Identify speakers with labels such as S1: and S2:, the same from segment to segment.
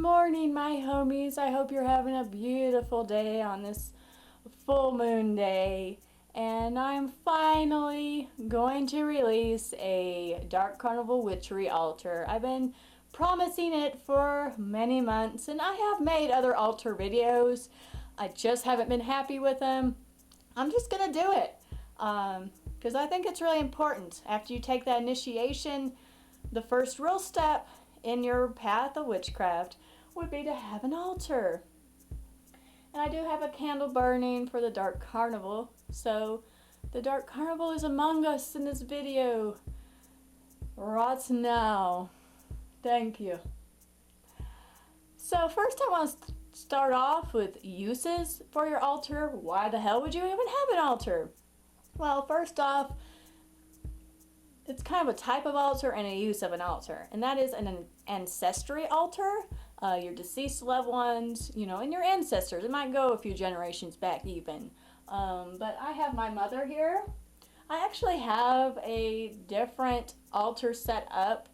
S1: morning, my homies. I hope you're having a beautiful day on this full moon day. And I'm finally going to release a Dark Carnival Witchery Alter. I've been promising it for many months, and I have made other altar videos. I just haven't been happy with them. I'm just going to do it because I think it's really important. After you take that initiation, the first real step in your path of witchcraft would be to have an altar. And I do have a candle burning for the Dark Carnival, so the Dark Carnival is among us in this video right now. Thank you. So first I want to start off with uses for your altar. Why the hell would you even have an altar? Well, first off, it's kind of a type of altar and a use of an altar, and that is an ancestry altar. Your deceased loved ones, and your ancestors. It might go a few generations back even. But I have my mother here. I actually have a different altar set up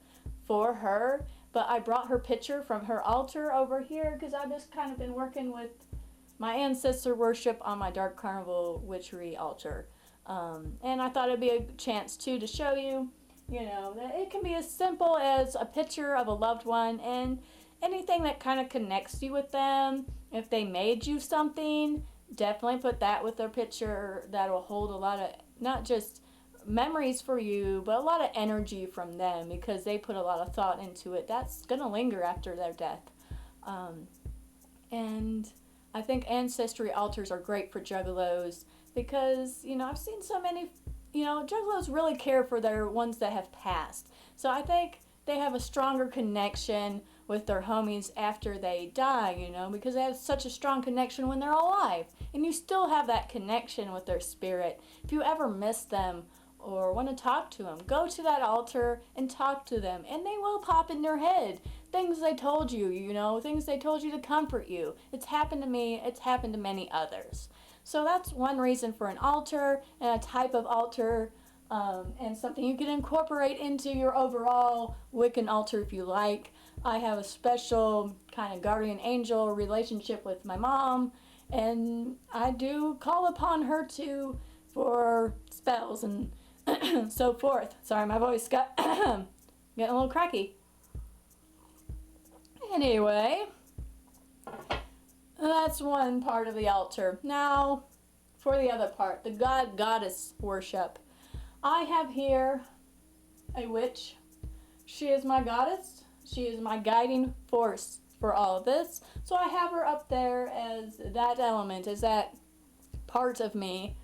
S1: for her, but I brought her picture from her altar over here because I've just kind of been working with my ancestor worship on my Dark Carnival Witchery Altar. And I thought it'd be a chance too to show you, that it can be as simple as a picture of a loved one and anything that kind of connects you with them. If they made you something, definitely put that with their picture. That'll hold a lot of, not just memories for you, but a lot of energy from them because they put a lot of thought into it. That's going to linger after their death. And I think ancestry altars are great for juggalos because, I've seen so many, juggalos really care for their ones that have passed. So I think they have a stronger connection with their homies after they die, because they have such a strong connection when they're alive. And you still have that connection with their spirit. If you ever miss them or want to talk to them, go to that altar and talk to them. And they will pop in your head. Things they told you, things they told you to comfort you. It's happened to me. It's happened to many others. So that's one reason for an altar and a type of altar. And something you can incorporate into your overall Wiccan altar if you like. I have a special kind of guardian angel relationship with my mom, and I do call upon her too for spells and so forth. Sorry, my voice got getting a little cracky. Anyway, that's one part of the altar. Now, for the other part, the god-goddess worship. I have here a witch. She is my goddess. She is my guiding force for all of this. So I have her up there as that element, as that part of me.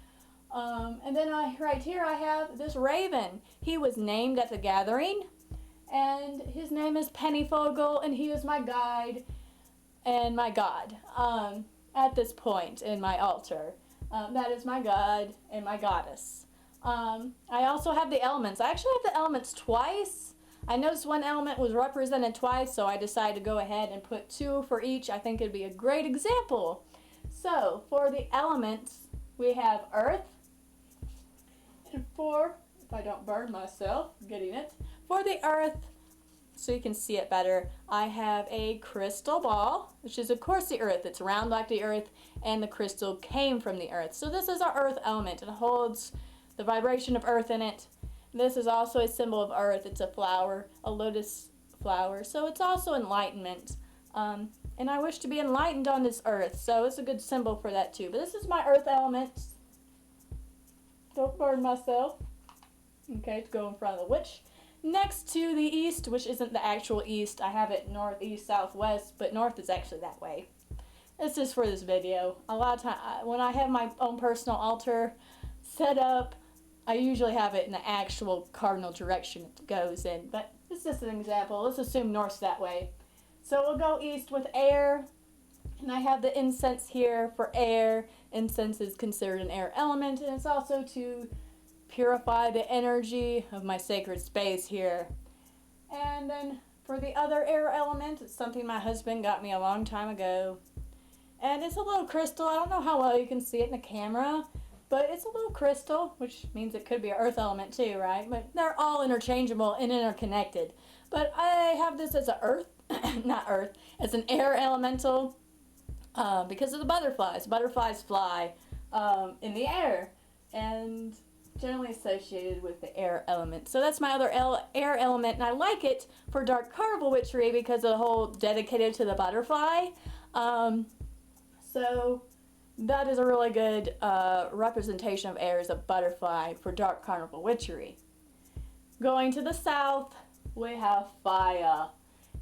S1: And then right here I have this raven. He was named at the gathering, and his name is Pennyfogle, and he is my guide and my god at this point in my altar. That is my god and my goddess. I also have the elements. I actually have the elements twice. I noticed one element was represented twice, so I decided to go ahead and put two for each. I think it'd be a great example. So, for the elements, we have earth. And if I don't burn myself getting it, for the earth, so you can see it better, I have a crystal ball, which is of course the earth. It's round like the earth, and the crystal came from the earth. So this is our earth element. It holds the vibration of earth in it. This is also a symbol of earth. It's a flower, a lotus flower. So it's also enlightenment. And I wish to be enlightened on this earth. So it's a good symbol for that too. But this is my earth element. Don't burn myself. Okay, to go in front of the witch. Next to the east, which isn't the actual east. I have it north, east, south, west. But north is actually that way. This is for this video. A lot of time, when I have my own personal altar set up, I usually have it in the actual cardinal direction it goes in, but this is just an example. Let's assume north's that way. So we'll go east with air, and I have the incense here for air. Incense is considered an air element, and it's also to purify the energy of my sacred space here. And then for the other air element, it's something my husband got me a long time ago. And it's a little crystal. I don't know how well you can see it in the camera, but it's a little crystal, which means it could be an earth element too, right? But they're all interchangeable and interconnected. But I have this as an earth not earth. It's an air elemental because of the butterflies. Butterflies fly in the air and generally associated with the air element. So that's my other air element, and I like it for Dark Carnival Witchery because of the whole dedicated to the butterfly. So that is a really good representation of air as a butterfly for Dark Carnival Witchery. Going to the south, we have fire.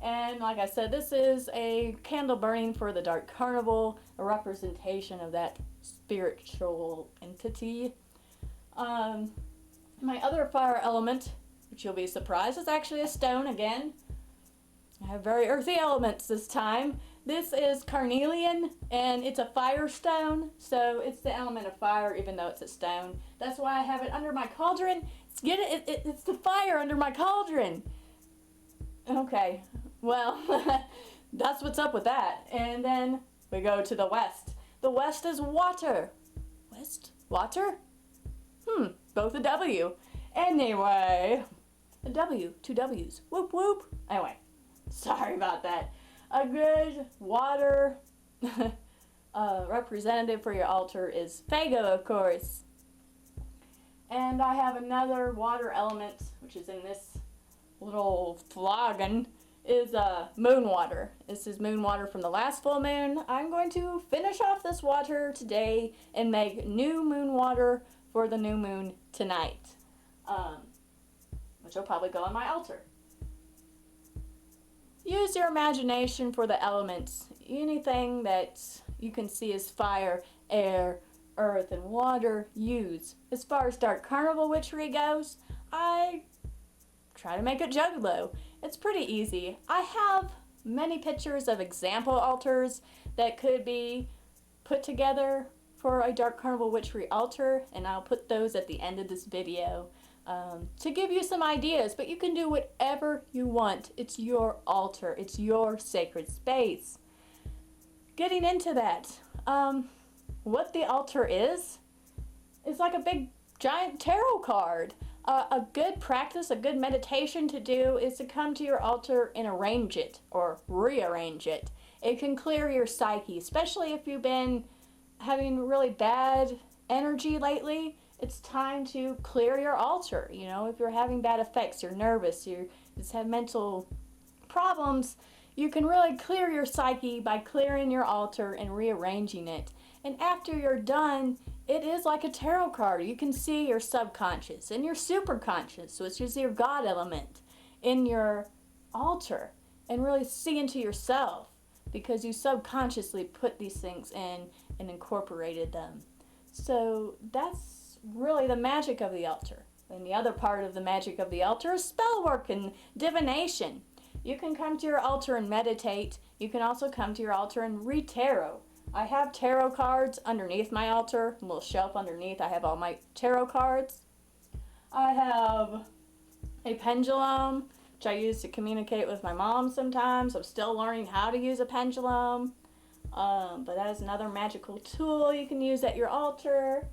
S1: And like I said, this is a candle burning for the Dark Carnival, a representation of that spiritual entity. My other fire element, which you'll be surprised, is actually a stone again. I have very earthy elements this time. This is carnelian, and it's a fire stone, so it's the element of fire even though it's a stone. That's why I have it under my cauldron. It's the fire under my cauldron. Okay, well, that's what's up with that. And then we go to the west. The west is water. West? Water? Both a W. Anyway, a W, two W's. Whoop whoop. Anyway, sorry about that. A good water representative for your altar is Fago, of course. And I have another water element, which is in this little flagon, is moon water. This is moon water from the last full moon. I'm going to finish off this water today and make new moon water for the new moon tonight, which will probably go on my altar. Use your imagination for the elements. Anything that you can see as fire, air, earth, and water, use. As far as Dark Carnival Witchery goes, I try to make it Juggalo. It's pretty easy. I have many pictures of example altars that could be put together for a Dark Carnival Witchery altar, and I'll put those at the end of this video to give you some ideas, but you can do whatever you want. It's your altar. It's your sacred space. Getting into that, what the altar is like a big giant tarot card. A good practice, a good meditation to do is to come to your altar and arrange it or rearrange it. It can clear your psyche, especially if you've been having really bad energy lately. It's time to clear your altar. You know, if you're having bad effects, you're nervous, you just have mental problems, you can really clear your psyche by clearing your altar and rearranging it. And after you're done, it is like a tarot card. You can see your subconscious and your superconscious, which is your God element, in your altar, and really see into yourself because you subconsciously put these things in and incorporated them. So that's really the magic of the altar. And the other part of the magic of the altar is spell work and divination. You can come to your altar and meditate. You can also come to your altar and read tarot. I have tarot cards underneath my altar, a little shelf underneath. I have all my tarot cards. I have a pendulum, which I use to communicate with my mom sometimes. I'm still learning how to use a pendulum. But that is another magical tool you can use at your altar.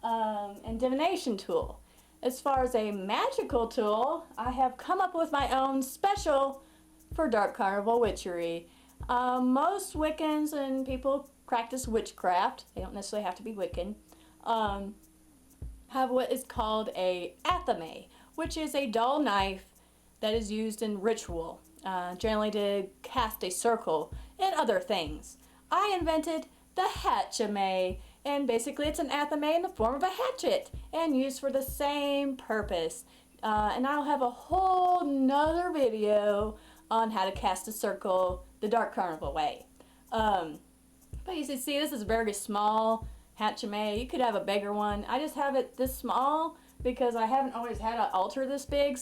S1: And divination tool. As far as a magical tool, I have come up with my own special for Dark Carnival Witchery. Most Wiccans and people practice witchcraft, they don't necessarily have to be Wiccan, have what is called a athame, which is a dull knife that is used in ritual, generally to cast a circle and other things. I invented the hatchame, and basically it's an athame in the form of a hatchet and used for the same purpose. And I'll have a whole nother video on how to cast a circle the Dark Carnival way. But you can see this is a very small hatchame. You could have a bigger one. I just have it this small because I haven't always had an altar this big.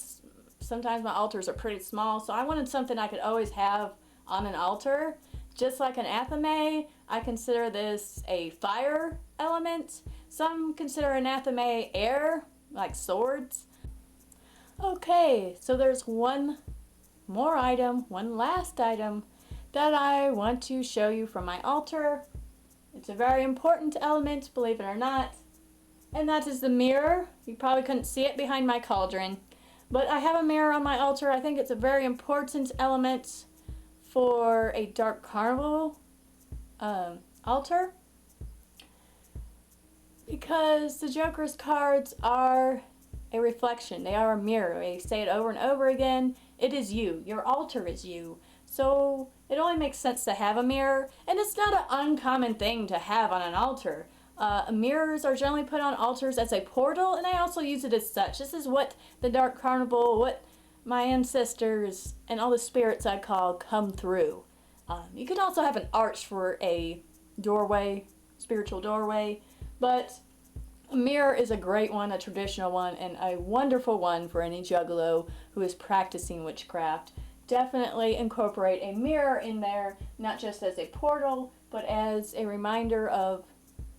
S1: Sometimes my altars are pretty small, so I wanted something I could always have on an altar. Just like an athame, I consider this a fire element. Some consider an athame air, like swords. Okay, so there's one more item, one last item that I want to show you from my altar. It's a very important element, believe it or not, and that is the mirror. You probably couldn't see it behind my cauldron, But I have a mirror on my altar. I think it's a very important element for a Dark Carnival altar, because the Joker's cards are a reflection. They are a mirror. I say it over and over again. It is you. Your altar is you. So it only makes sense to have a mirror, and it's not an uncommon thing to have on an altar. Mirrors are generally put on altars as a portal, and I also use it as such. This is what the Dark Carnival, what my ancestors and all the spirits I call come through. You can also have an arch for a doorway, spiritual doorway, but a mirror is a great one, a traditional one, and a wonderful one for any juggalo who is practicing witchcraft. Definitely incorporate a mirror in there, not just as a portal, but as a reminder of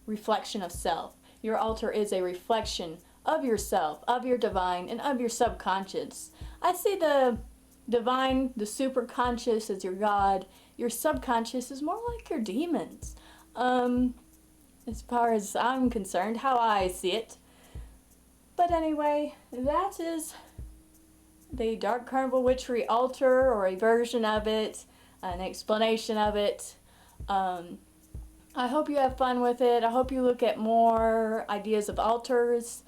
S1: reflection of self. Your altar is a reflection of yourself, of your divine, and of your subconscious. I see the divine, the superconscious as your God. Your subconscious is more like your demons. As far as I'm concerned, how I see it. But anyway, that is the Dark Carnival Witchery Alter, or a version of it, an explanation of it. I hope you have fun with it. I hope you look at more ideas of altars.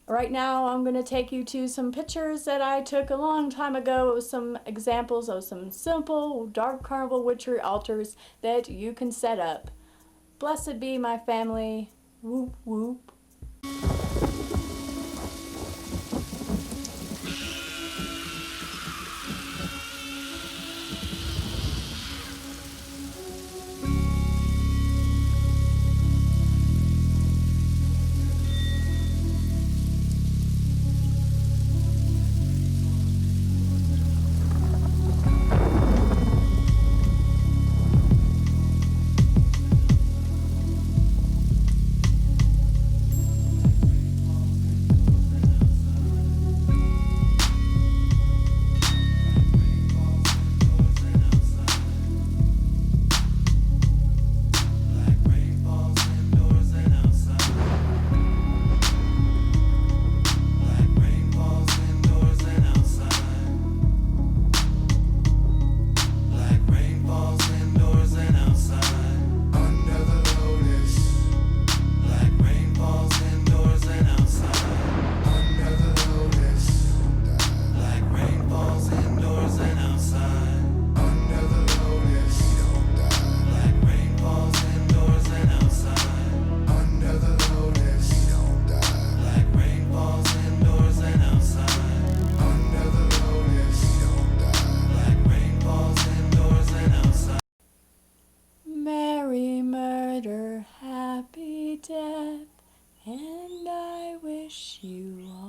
S1: Right now, I'm going to take you to some pictures that I took a long time ago of some examples of some simple Dark Carnival Witchery altars that you can set up. Blessed be my family. Whoop whoop. Merry murder, happy death, and I wish you all